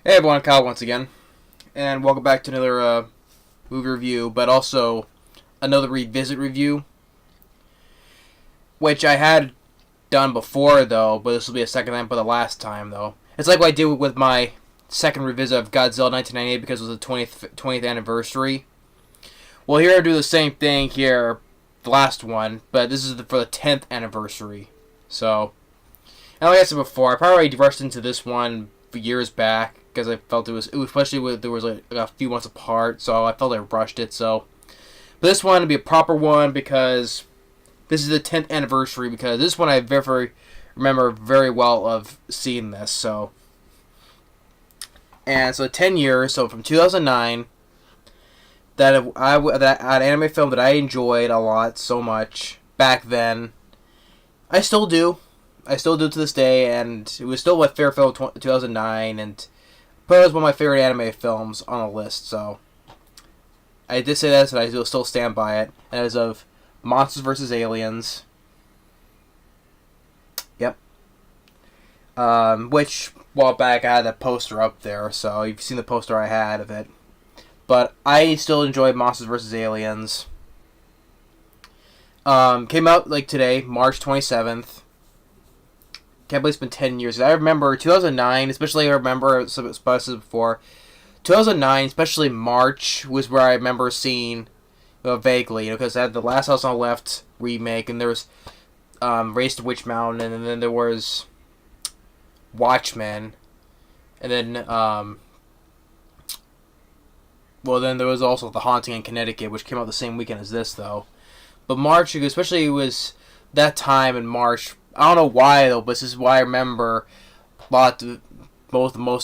Hey everyone, Kyle once again, and welcome back to another movie review, but also another revisit review, which I had done before though, but this will be a second time for the last time though. It's like what I did with my second revisit of Godzilla 1998 because it was the 20th anniversary. Well, here I do the same thing here, the last one, but this is for the 10th anniversary. So, and like I said before, I probably already rushed into this one years back because I felt it was especially with there was like a few months apart, so I felt I rushed it. So, but this one to be a proper one because this is the 10th anniversary. Because this one I very remember very well of seeing this. So, and so 10 years. So from 2009, that an anime film that I enjoyed a lot so much back then. I still do. I still do to this day, and it was still my favorite film of 2009, and but it was one of my favorite anime films on the list. So I did say that, and I will still stand by it. And as of Monsters vs. Aliens, yep. Which a while back I had that poster up there, so you've seen the poster I had of it. But I still enjoyed Monsters vs. Aliens. Came out like today, March 27th. Can't believe it's been 10 years. I remember 2009, especially I remember some spots before. 2009, especially March, was where I remember seeing vaguely, because I had The Last House on the Left remake, and there was Race to Witch Mountain, and then there was Watchmen, and then then there was also The Haunting in Connecticut, which came out the same weekend as this, though. But March, especially it was that time in March. I don't know why though, but this is why I remember most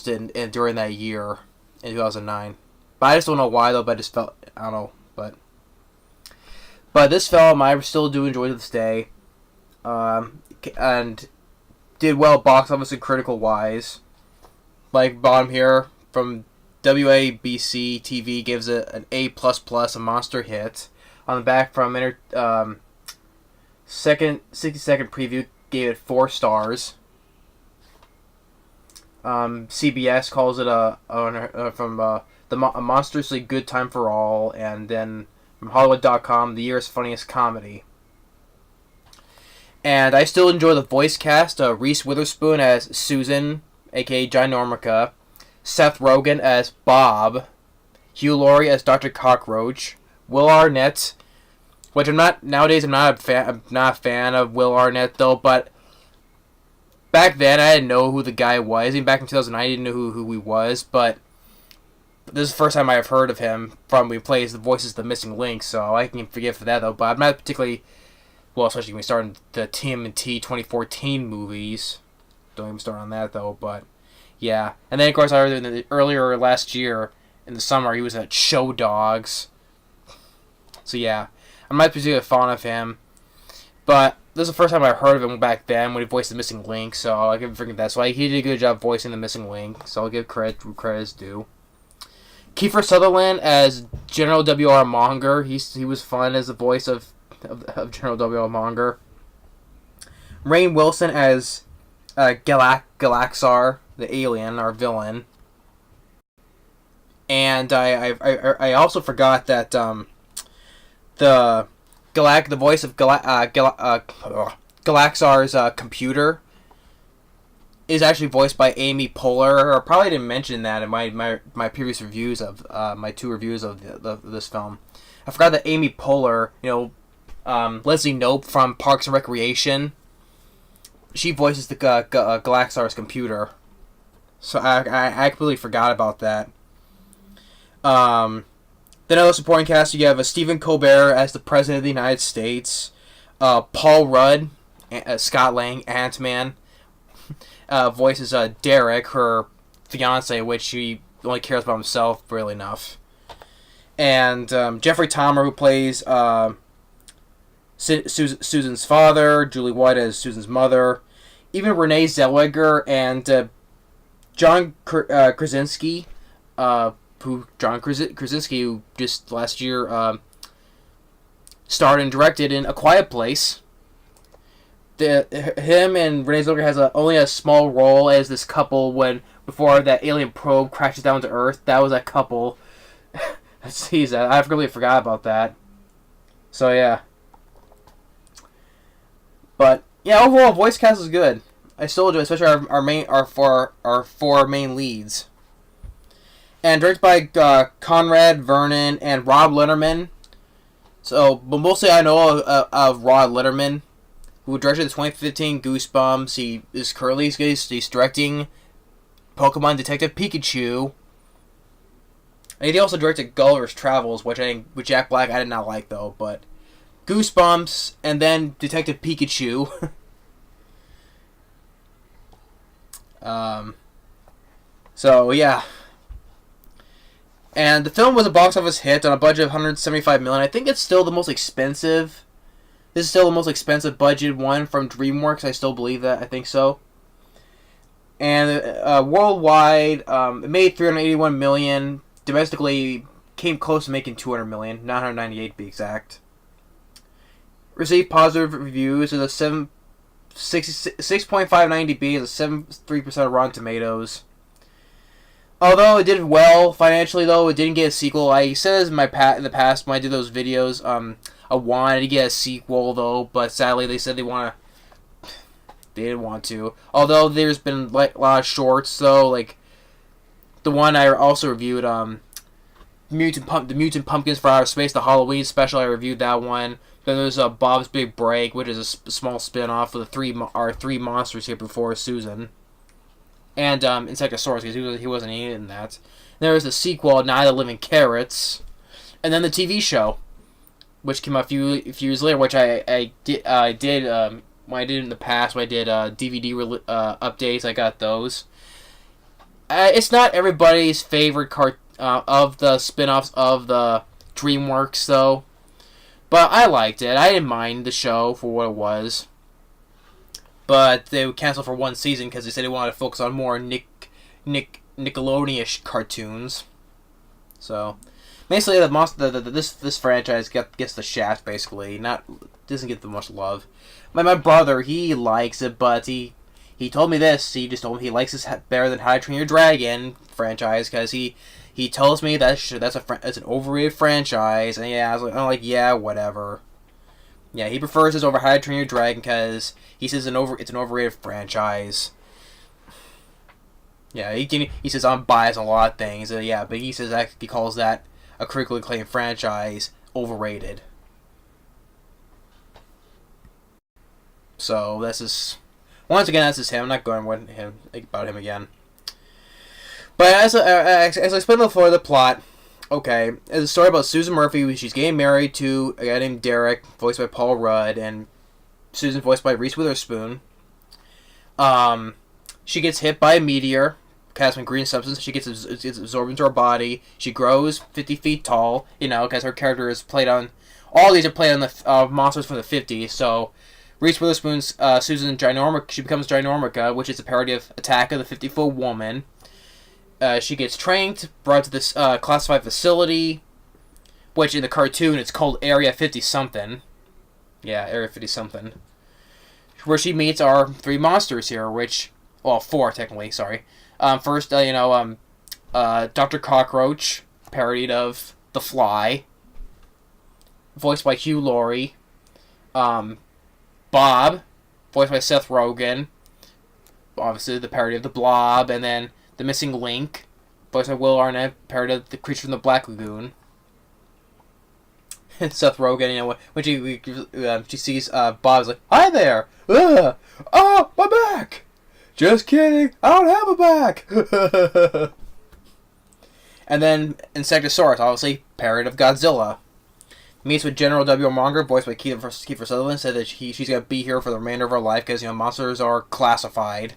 during that year in 2009. But I just don't know why though. But I just felt I don't know. But this film I still do enjoy to this day, and did well box office and critical wise. Like bottom here from WABC TV gives it an A++, a monster hit. On the back from 60-second preview gave it 4 stars. CBS calls it a monstrously good time for all, and then from Hollywood.com, the year's funniest comedy. And I still enjoy the voice cast: Reese Witherspoon as Susan, aka Ginormica, Seth Rogen as Bob, Hugh Laurie as Dr. Cockroach, Will Arnett, which I'm not a fan of Will Arnett though. But back then I didn't know who the guy was. Even back in 2009, I didn't know who he was. But this is the first time I have heard of him from when he plays the voices of the Missing Link. So I can forgive for that though. But I'm not particularly especially when we start in the TMNT 2014 movies. Don't even start on that though. But yeah, and then of course earlier last year in the summer he was at Show Dogs. So yeah, I'm not particularly fond of him, but this is the first time I heard of him back then when he voiced the Missing Link, so I'll give him freaking that. So he did a good job voicing the Missing Link, so I'll give credit where credit is due. Kiefer Sutherland as General W.R. Monger, he was fun as the voice of General W.R. Monger. Rainn Wilson as Galaxar, the alien, our villain. And I also forgot that the voice of Galaxar's computer is actually voiced by Amy Poehler. I probably didn't mention that in my previous reviews of my 2 reviews of this film. I forgot that Amy Poehler, Leslie Knope from Parks and Recreation, she voices the Galaxar's computer. So I completely forgot about that. Then other supporting cast, you have Stephen Colbert as the President of the United States, Paul Rudd, Scott Lang, Ant-Man, voices Derek, her fiance, which he only cares about himself really enough, and Jeffrey Tambor, who plays Susan's father, Julie White as Susan's mother, even Renee Zellweger and John Krasinski, who just last year starred and directed in A Quiet Place. him and Renee Zellweger has only a small role as this couple when before that alien probe crashes down to Earth. That was a couple. Jeez, I really forgot about that. So yeah, but yeah, overall voice cast is good. I still do, especially our four main leads. And directed by Conrad Vernon and Rob Letterman. So, but mostly I know of Rob Letterman, who directed the 2015 Goosebumps. He is currently he's directing Pokemon Detective Pikachu. And he also directed Gulliver's Travels, which with Jack Black I did not like though. But Goosebumps and then Detective Pikachu. So yeah. And the film was a box office hit on a budget of $175 million. I think it's still the most expensive. This is still the most expensive budget one from DreamWorks. I still believe that. I think so. And worldwide, it made $381 million. Domestically, came close to making $200 million, $998 to be exact. Received positive reviews. Is a 6.59 DB. Is a 73% of Rotten Tomatoes. Although it did well financially, though it didn't get a sequel. I said in the past when I did those videos, I wanted to get a sequel though, but sadly they said they didn't want to. Although there's been a lot of shorts though, like the one I also reviewed, the Mutant Pumpkins for Outer Space, the Halloween special. I reviewed that one. Then there's Bob's Big Break, which is a small spin-off of our three monsters here before Susan. And Insectosaurus, because he wasn't in that. There was the sequel, Night of the Living Carrots, and then the TV show, which came out a few years later, which I did when I did in the past. When I did DVD updates, I got those. It's not everybody's favorite of the spin-offs of the DreamWorks, though, but I liked it. I didn't mind the show for what it was. But they would cancel for one season because they said they wanted to focus on more Nickelodeon-ish cartoons. So, basically, this franchise gets the shaft. Basically, doesn't get the much love. My brother, he likes it, but he told me this. He just told me he likes this better than How to Train Your Dragon franchise because he tells me that's an overrated franchise. And yeah, I'm like yeah, whatever. Yeah, he prefers this over How to Train Your Dragon because he says it's an overrated franchise. Yeah, he says I'm biased on a lot of things. Yeah, but he says he calls that a critically acclaimed franchise overrated. So once again that's just him. I'm not going about him again. But as I explained before, the plot. Okay, it's a story about Susan Murphy. She's getting married to a guy named Derek, voiced by Paul Rudd, and Susan, voiced by Reese Witherspoon. She gets hit by a meteor, cast with green substance. She gets absorbed into her body. She grows 50 feet tall, because her character is played on... All these are played on the monsters from the 50s, so... Reese Witherspoon's Susan Ginormica, she becomes Ginormica, which is a parody of Attack of the 50-Foot Woman. She gets trained, brought to this classified facility, which in the cartoon it's called Area 50-something. Yeah, Area 50-something. Where she meets our three monsters here, four technically, sorry. First, Dr. Cockroach, parodied of The Fly, voiced by Hugh Laurie. Bob, voiced by Seth Rogen, obviously the parody of The Blob, and then The Missing Link, voiced by Will Arnett, parody of The Creature from the Black Lagoon. And Seth Rogen, when she sees Bob's like, "Hi there! Oh, my back! Just kidding, I don't have a back!" And then Insectosaurus, obviously, parody of Godzilla. Meets with General W. Monger, voiced by Kiefer Sutherland, said that she's going to be here for the remainder of her life because, monsters are classified.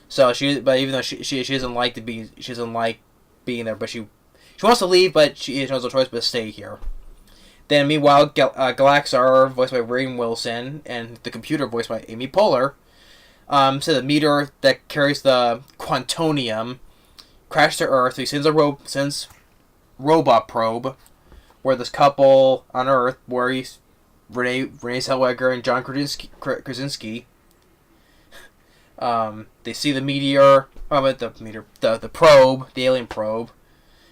So but even though she doesn't like being there, but she wants to leave, but she has no choice but to stay here. Then meanwhile, Galaxar, voiced by Rainn Wilson, and the computer, voiced by Amy Poehler, said the meteor that carries the Quantonium crashed to Earth. He sends robot probe, where this couple on Earth, where Renee Zellweger and John Krasinski. They see the meteor, the probe, the alien probe,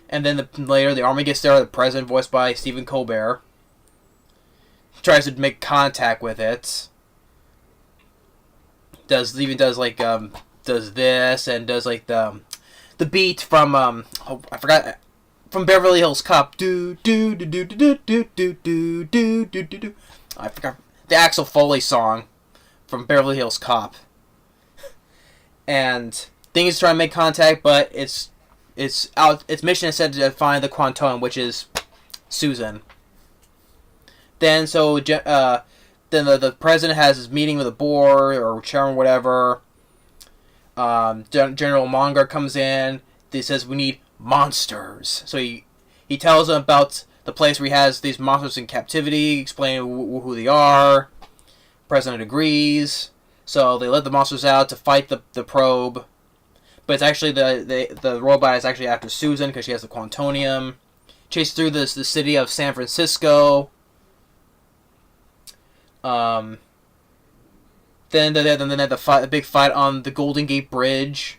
and then later the army gets there. The president, voiced by Stephen Colbert, tries to make contact with it. Does this and does like the beat from I forgot, from Beverly Hills Cop. Do do do do do do do do do do do do. I forgot the Axel Foley song from Beverly Hills Cop. And things try to make contact, but its mission is set to find the Quantum, which is Susan. Then then the president has his meeting with the board or chairman, whatever. General Monger comes in. He says we need monsters. So he tells them about the place where he has these monsters in captivity, explaining who they are. President agrees. So they let the monsters out to fight the probe. But it's actually the robot is actually after Susan because she has the Quantonium. Chase through the city of San Francisco. Then they have the big fight on the Golden Gate Bridge.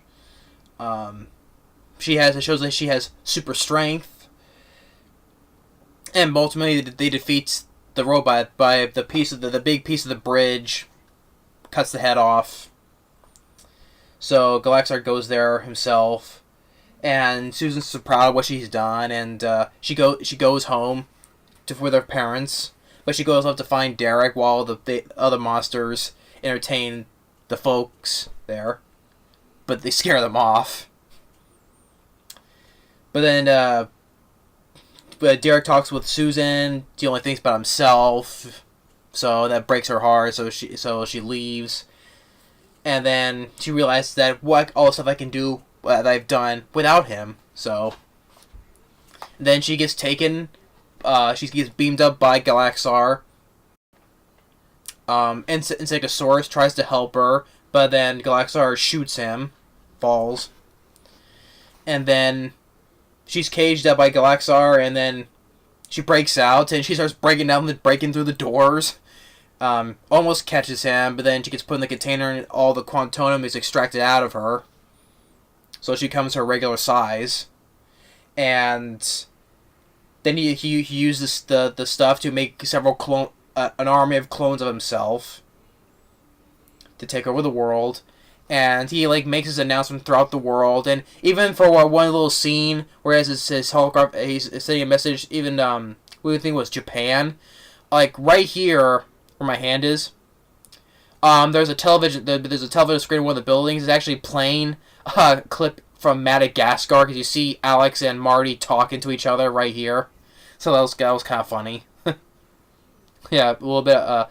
It shows that she has super strength. And ultimately they defeat the robot by the big piece of the bridge. Cuts the head off. So Galaxar goes there himself, and Susan's so proud of what she's done, and she goes home with her parents, but she goes up to find Derek while the other monsters entertain the folks there, but they scare them off. But then Derek talks with Susan. He only thinks about himself. So that breaks her heart. So she leaves, and then she realizes that all the stuff I can do that I've done without him. So then she gets taken. She gets beamed up by Galaxar. Insectosaurus tries to help her, but then Galaxar shoots him, falls, and then she's caged up by Galaxar, and then she breaks out and she starts breaking through the doors. Almost catches him, but then she gets put in the container and all the Quantum is extracted out of her. So she comes to her regular size. And then he uses the stuff to make an army of clones of himself to take over the world. And he makes his announcement throughout the world. And even for one little scene where he has his holograph, he's sending a message, even we would think it was Japan. Right here where my hand is, there's a television screen in one of the buildings. It's actually playing a clip from Madagascar, because you see Alex and Marty talking to each other right here. So that was kind of funny. Yeah, a little bit a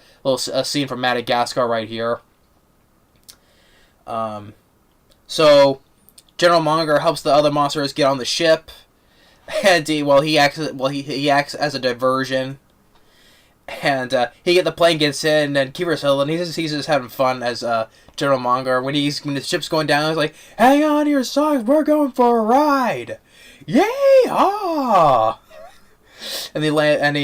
scene from Madagascar right here. So General Monger helps the other monsters get on the ship, and he acts as a diversion. And the plane gets in, and Kiefer Sutherland, he's just having fun as General Monger. When the ship's going down, he's like, "Hang on to your socks, we're going for a ride, yay! Ah!" And they land, and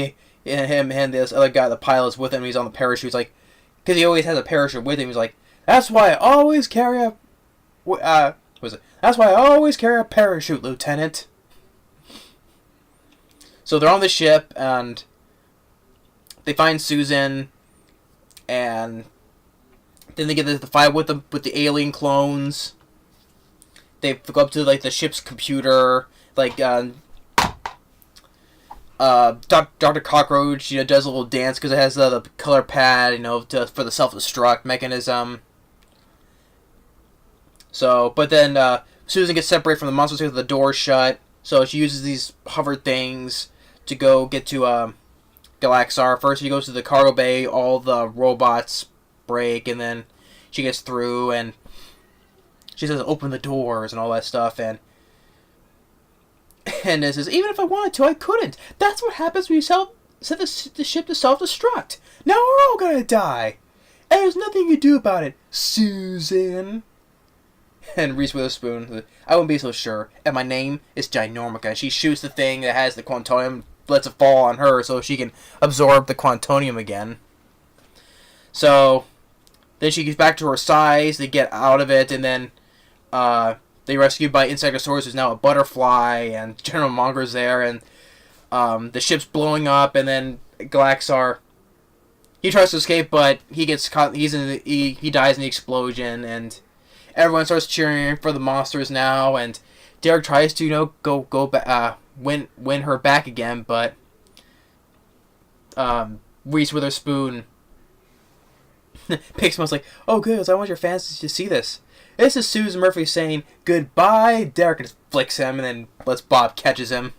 him and this other guy, the pilot's with him. He's on the parachute, because he always has a parachute with him. He's like, "That's why I always carry a That's why I always carry a parachute, Lieutenant." So they're on the ship, and they find Susan, and then they get the fight with the alien clones. They go up to the ship's computer, Dr. Cockroach, does a little dance because it has the color pad, for the self-destruct mechanism. So, but then Susan gets separated from the monsters because the door's shut. So she uses these hover things to go get to Galaxar. First, she goes to the cargo bay. All the robots break, and then she gets through, and she says, "Open the doors," and all that stuff. And it says, "Even if I wanted to, I couldn't. That's what happens when you set the ship to self-destruct. Now we're all gonna die, and there's nothing you can do about it, Susan." And Reese Witherspoon, "I wouldn't be so sure. And my name is Ginormica." She shoots the thing that has the Quantum lets it fall on her so she can absorb the quantonium again. So then she gets back to her size. They get out of it, and then they rescued by Insectosaurus, who's now a butterfly, and General Monger's there, and the ship's blowing up, and then Galaxar, he tries to escape, but he gets caught. He dies in the explosion, and everyone starts cheering for the monsters now. And Derek tries to go back, win her back again, but Reese Witherspoon picks him up like, "Oh, good, I want your fans to see this. This is Susan Murphy saying goodbye." Derek just flicks him, and then lets Bob catches him.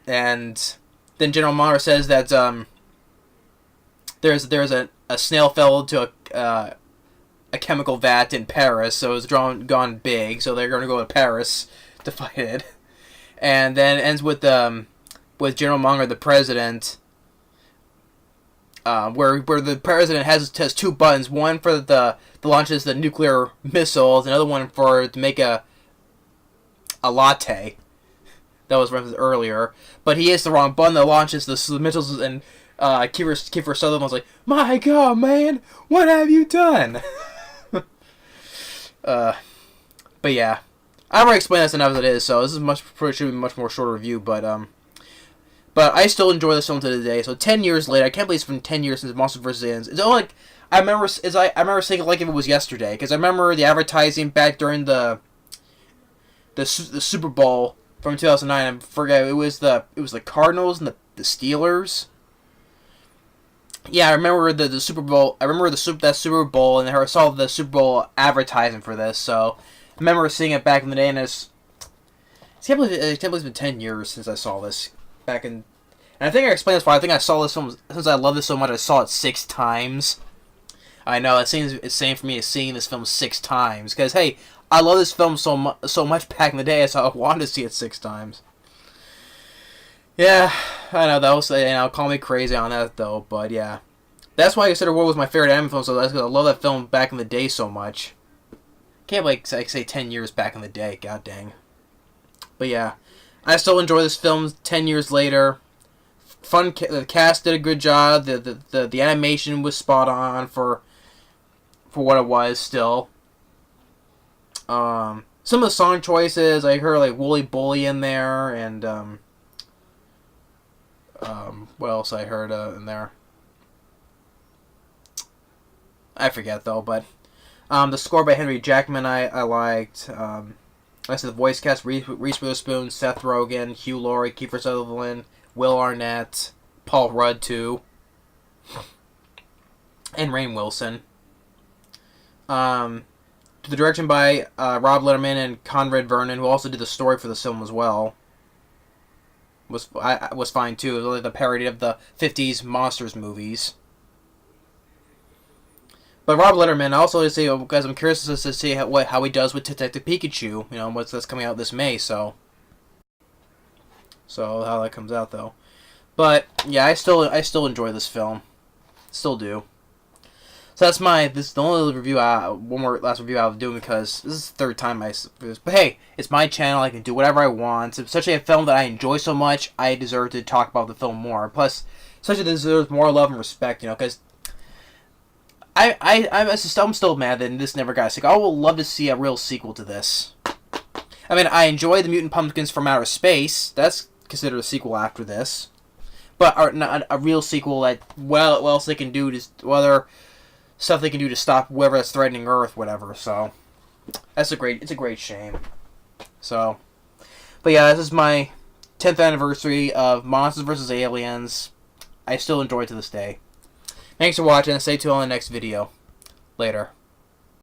And then General Monger says that there's a snail fell into a chemical vat in Paris, so it's gone big, so they're going to go to Paris to fight it. And then ends with General Monger, the president, where the president has two buttons, one for the launches the nuclear missiles, another one to make a latte. That was referenced earlier, but he hits the wrong button that launches the missiles, and Kiefer Sutherland was like, "My God, man, what have you done?" But yeah, I've already explained this enough as it is, so this is should be a much more shorter review. But I still enjoy this film to this day. So 10 years later, I can't believe it's been 10 years since Monsters vs. Aliens. It's only like I remember seeing it like if it was yesterday, because I remember the advertising back during the Super Bowl from 2009. I forget, it was the Cardinals and the Steelers. Yeah, I remember the Super Bowl. I remember that Super Bowl, and I saw the Super Bowl advertising for this. So I remember seeing it back in the day, and I can't believe it's been 10 years since I saw this back in. And I think I explained this before. I think I saw this film, since I love this so much, I saw it 6 times. I know it seems insane for me as seeing this film 6 times, because hey, I love this film so much back in the day, so I wanted to see it 6 times. Yeah, I know that was, call me crazy on that though, but yeah, that's why I consider War was my favorite anime film. So that's because I love that film back in the day so much. Can't say 10 years back in the day, god dang. But yeah, I still enjoy this film 10 years later. Fun, the cast did a good job. The animation was spot on for what it was still. Some of the song choices, I heard like Wooly Bully in there, and what else I heard in there? I forget though, but the score by Henry Jackman I liked. I said the voice cast: Reese Witherspoon, Seth Rogen, Hugh Laurie, Kiefer Sutherland, Will Arnett, Paul Rudd too, and Rainn Wilson. The direction by Rob Letterman and Conrad Vernon, who also did the story for the film as well, was fine too. It was like the parody of the 50s monsters movies. But Rob Letterman, also to say, because I'm curious to see how he does with Detective Pikachu. That's coming out this May, so how that comes out though. But yeah, I still enjoy this film, still do. So that's this is the only review. One more last review I'll do, because this is the 3rd time but hey, it's my channel. I can do whatever I want. It's such a film that I enjoy so much. I deserve to talk about the film more. Plus, such a deserves more love and respect. Because I'm still mad that this never got a sequel. I would love to see a real sequel to this. I mean, I enjoy the Mutant Pumpkins from Outer Space. That's considered a sequel after this, but a real sequel that what else they can do to stuff they can do to stop whoever that's threatening Earth, whatever. So it's a great shame. So, but yeah, this is my 10th anniversary of Monsters vs. Aliens. I still enjoy it to this day. Thanks for watching, and stay tuned on the next video. Later.